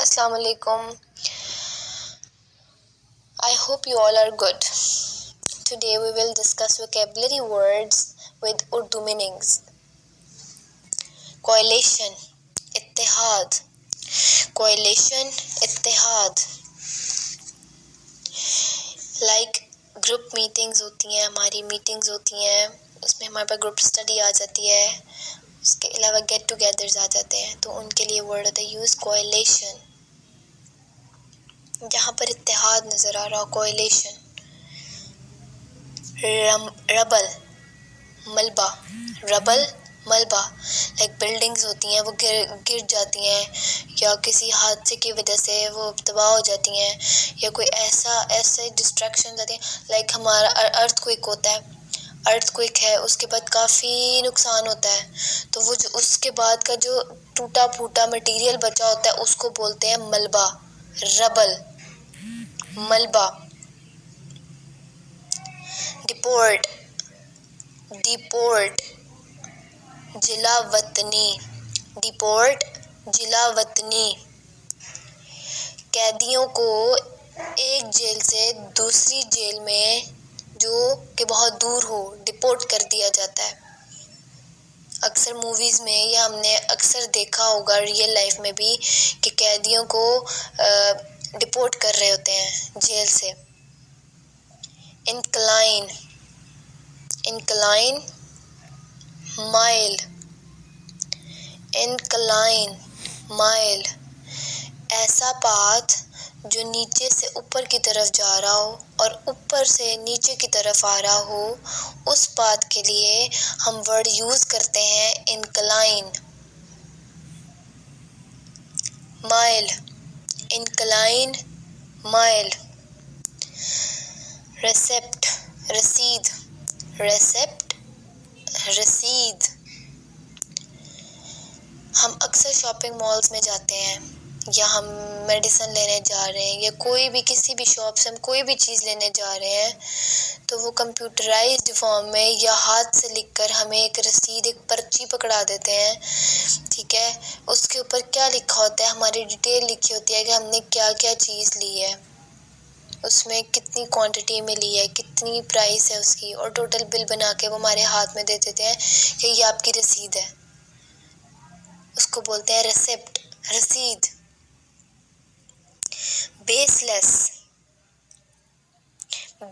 Assalamu alaikum. I hope you all are good. Today we will discuss vocabulary words with Urdu meanings. Coalition, Ittehad. Coalition, Ittehad. Like group meetings होती हैं, हमारी meetings होती हैं, उसमें हमारे पास group study आ जाती है, उसके अलावा get togethers आ जाते हैं, तो उनके लिए word होता है use coalition. जहाँ पर इत्तेहाद नजर आ रहा हो, coalition. रबल, मलबा, रबल, मलबा. लाइक बिल्डिंग्स होती हैं वो गिर जाती हैं या किसी हादसे की वजह से वो तबाह हो जाती हैं या कोई ऐसे डिस्ट्रैक्शन जाती हैं. लाइक हमारा अर्थक्वेक होता है, अर्थक्वेक है, उसके बाद काफ़ी नुकसान होता है, तो वो जो उसके बाद का जो टूटा फूटा मटेरियल बचा होता है उसको बोलते हैं मलबा, रबल, मलबा. डिपोर्ट, डिपोर्ट, जिला वतनी, डिपोर्ट, जिला वतनी. कैदियों को एक जेल से दूसरी जेल में जो कि बहुत दूर हो डिपोर्ट कर दिया जाता है. अक्सर मूवीज़ में या हमने अक्सर देखा होगा रियल लाइफ में भी कि कैदियों को डिपोर्ट कर रहे होते हैं जेल से. इंक्लाइन, इंक्लाइन, माइल, इंक्लाइन, माइल. ऐसा पाथ जो नीचे से ऊपर की तरफ जा रहा हो और ऊपर से नीचे की तरफ आ रहा हो, उस पाथ के लिए हम वर्ड यूज़ करते हैं इंक्लाइन. माइल, इंक्लाइन, माइल. रेसेप्ट, रसीद, रेसेप्ट, रसीद. हम अक्सर शॉपिंग मॉल्स में जाते हैं या हम मेडिसिन लेने जा रहे हैं या कोई भी किसी भी शॉप से हम कोई भी चीज़ लेने जा रहे हैं, तो वो कंप्यूटराइज्ड फॉर्म में या हाथ से लिखकर हमें एक रसीद, एक पर्ची पकड़ा देते हैं. ठीक है, उसके ऊपर क्या लिखा होता है, हमारी डिटेल लिखी होती है कि हमने क्या क्या चीज़ ली है, उसमें कितनी क्वांटिटी में ली है, कितनी प्राइस है उसकी, और टोटल बिल बना के वो हमारे हाथ में दे देते हैं कि ये आपकी रसीद है. उसको बोलते हैं रेसिप्ट, रसीद. बेसलेस,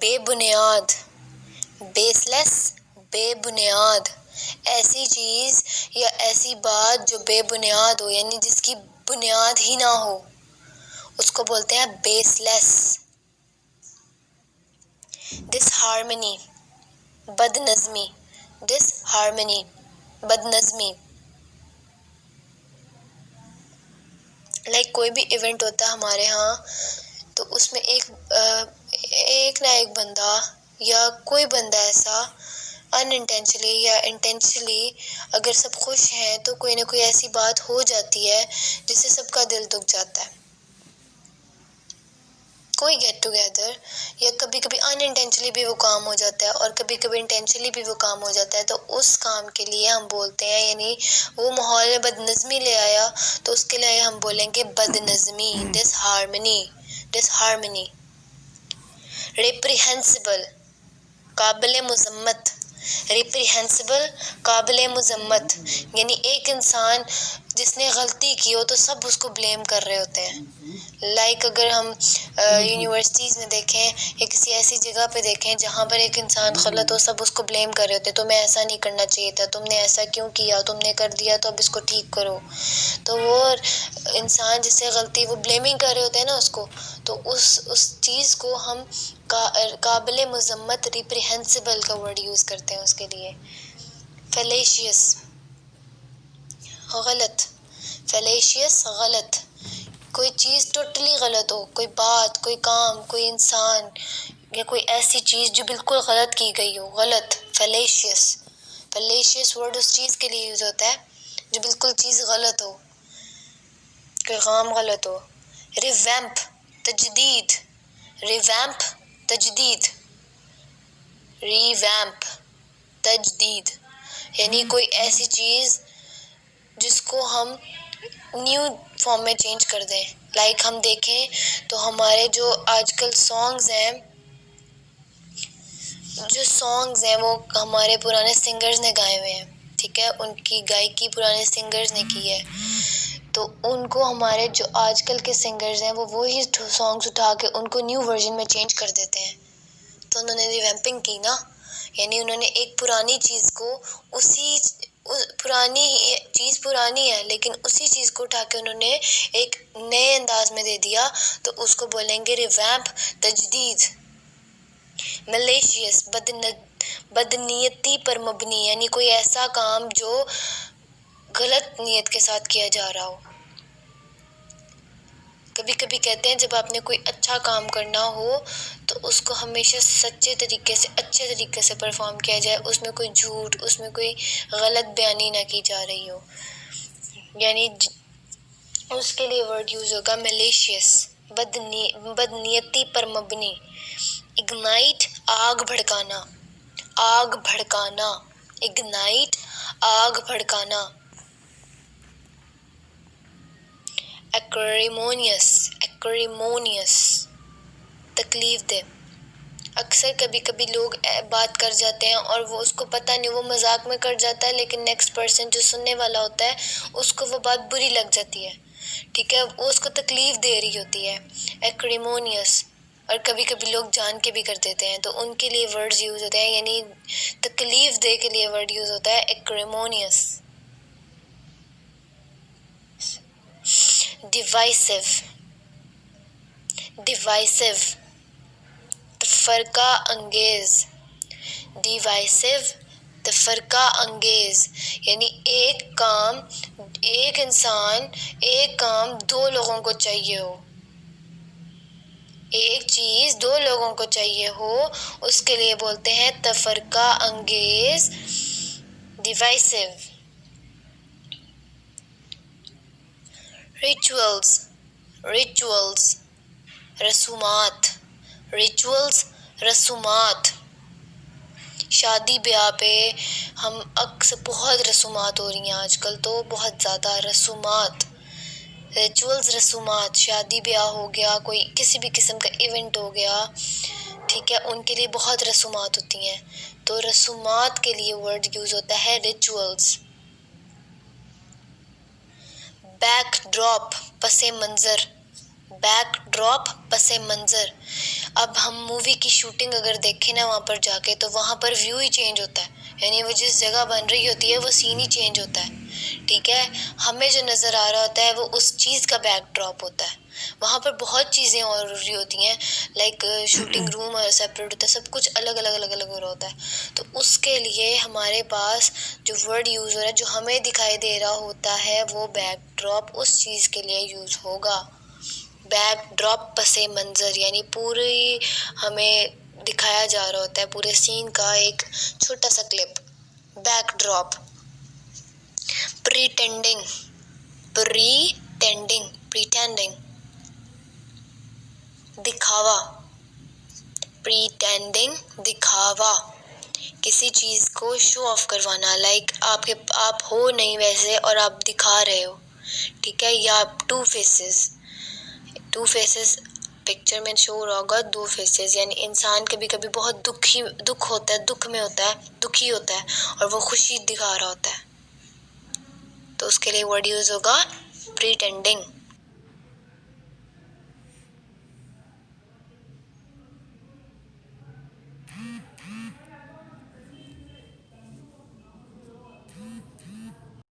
बेबुनियाद, बेसलेस, बेबुनियाद. ऐसी चीज़ या ऐसी बात जो बेबुनियाद हो, यानी जिसकी बुनियाद ही ना हो, उसको बोलते हैं बेसलेस. डिसहार्मनी, बदनज़मी, डिसहार्मनी, बदनज़मी. लाइक कोई भी इवेंट होता है हमारे यहाँ, तो उसमें एक ना एक बंदा या कोई बंदा ऐसा अनइंटेंशनली या इंटेंशनली, अगर सब खुश हैं तो कोई ना कोई ऐसी बात हो जाती है जिससे सबका दिल दुख जाता है. कोई गेट टुगेदर या कभी कभी अनइंटेंशनली भी वो काम हो जाता है और कभी कभी इंटेंशनली भी वो काम हो जाता है, तो उस काम के लिए हम बोलते हैं, यानी वो माहौल में बदनज़मी ले आया तो उसके लिए हम बोलेंगे बदनज़मी, डिसहार्मनी, डिसहार्मनी. रिप्रीहेंसिबल, काबिल मुज़म्मत, रिप्रीहेंसिबल, काबिल मुज़म्मत. यानी एक इंसान जिसने गलती की हो तो सब उसको ब्लेम कर रहे होते हैं. लाइक अगर हम यूनिवर्सिटीज़ में देखें या किसी ऐसी जगह पे देखें जहाँ पर एक इंसान गलत हो, सब उसको ब्लेम कर रहे होते हैं. तुम्हें ऐसा नहीं करना चाहिए था, तुमने ऐसा क्यों किया, तुमने कर दिया तो अब इसको ठीक करो. तो वो इंसान जिससे गलती, वो ब्लेमिंग कर रहे होते हैं ना उसको, तो उस चीज़ को हम काबिल मुज़म्मत, रिप्रीहेंसिबल का वर्ड यूज़ करते हैं उसके लिए. फैलेशियस, गलत, फैलेशियस, गलत. कोई चीज़ टोटली गलत हो, कोई बात, कोई काम, कोई इंसान या कोई ऐसी चीज़ जो बिल्कुल गलत की गई हो, गलत, फैलेशियस. फैलेशियस वर्ड उस चीज़ के लिए यूज़ होता है जो बिल्कुल चीज़ गलत हो, कोई काम गलत हो. रिवैम्प, तजदीद, रिवैम्प, तजदीद, रिवैम्प, तजदीद. यानी कोई ऐसी चीज़ जिसको हम न्यू फॉर्म में चेंज कर दें। लाइक हम देखें तो हमारे जो आजकल सॉन्ग्स हैं वो हमारे पुराने सिंगर्स ने गाए हुए हैं, ठीक है, उनकी गायकी पुराने सिंगर्स ने की है, तो उनको हमारे जो आजकल के सिंगर्स हैं वो वही सॉन्ग्स उठा के उनको न्यू वर्जन में चेंज कर देते हैं। तो उन्होंने रिवैम्पिंग की ना, यानी उन्होंने एक पुरानी चीज़ को पुरानी चीज़ पुरानी है लेकिन उसी चीज़ को उठा के उन्होंने एक नए अंदाज में दे दिया, तो उसको बोलेंगे रिवैम्प, तजदीद। मलेशियस, बदनीयती पर मबनी, यानी कोई ऐसा काम जो गलत नीयत के साथ किया जा रहा हो। कभी कभी कहते हैं जब आपने कोई अच्छा काम करना हो तो उसको हमेशा सच्चे तरीके से, अच्छे तरीके से परफॉर्म किया जाए, उसमें कोई झूठ, उसमें कोई गलत बयानी ना की जा रही हो, यानी उसके लिए वर्ड यूज होगा मलेशियस, बदनीयती पर मबनी। इग्नाइट, आग भड़काना, आग भड़काना, इग्नाइट, आग भड़काना। एक्रिमोनियस, एक्रिमोनियस, तकलीफ दे। अक्सर कभी कभी लोग बात कर जाते हैं और वो उसको पता नहीं, वो मजाक में कर जाता है, लेकिन नेक्स्ट पर्सन जो सुनने वाला होता है उसको वो बात बुरी लग जाती है, ठीक है, वो उसको तकलीफ दे रही होती है, एक्रिमोनियस। और कभी कभी लोग जान के भी कर देते हैं, तो उनके लिए वर्ड्स यूज होते हैं, यानी तकलीफ दे के लिए वर्ड यूज होता है एक्रिमोनियस। डिवाइसिव, डिवाइसिव, तफरका अंगेज, डिवाइसिव, तफरका अंगेज, यानी एक काम दो लोगों को चाहिए हो, एक चीज दो लोगों को चाहिए हो, उसके लिए बोलते हैं तफरका अंगेज, डिवाइसिव। रिचुअल्स, रिचुअल्स, रसूमात, रिचुअल्स, रसूमात। शादी ब्याह पे हम अक्सर बहुत रसूमात हो रही हैं आजकल, तो बहुत ज़्यादा रसूमात, रिचुअल्स, रसूमात। शादी ब्याह हो गया, कोई किसी भी किस्म का इवेंट हो गया, ठीक है, उनके लिए बहुत रसूमात होती हैं, तो रसूमात के लिए वर्ड यूज होता है रिचुअल्स। बैकड्रॉप, पसे मंजर, बैकड्रॉप, पसे मंजर। अब हम मूवी की शूटिंग अगर देखें ना वहाँ पर जाके, तो वहाँ पर व्यू ही चेंज होता है, यानी वो जिस जगह बन रही होती है वो सीन ही चेंज होता है, ठीक है, हमें जो नज़र आ रहा होता है वो उस चीज़ का बैकड्रॉप होता है। वहाँ पर बहुत चीज़ें और हो रही होती हैं, लाइक शूटिंग रूम सेपरेट होता है, सब कुछ अलग अलग अलग अलग हो रहा होता है, तो उसके लिए हमारे पास जो वर्ड यूज़ हो रहा है, जो हमें दिखाई दे रहा होता है, वो बैकड्रॉप उस चीज़ के लिए यूज़ होगा। बैकड्रॉप, पसे मंजर, यानी पूरी हमें दिखाया जा रहा होता है पूरे सीन का एक छोटा सा क्लिप, बैकड्रॉप। प्रीटेंडिंग, प्रीटेंडिंग, प्रीटेंडिंग, दिखावा, प्रीटेंडिंग, दिखावा, किसी चीज़ को शो ऑफ करवाना, लाइक आप हो नहीं वैसे और आप दिखा रहे हो, ठीक है, या two faces, two faces picture में शो हो रहा होगा, दो फेसेस, यानी इंसान कभी कभी बहुत दुख होता है, दुख में होता है, दुखी होता है, और वो खुशी दिखा रहा होता है, तो उसके लिए वर्ड यूज होगा प्रीटेंडिंग।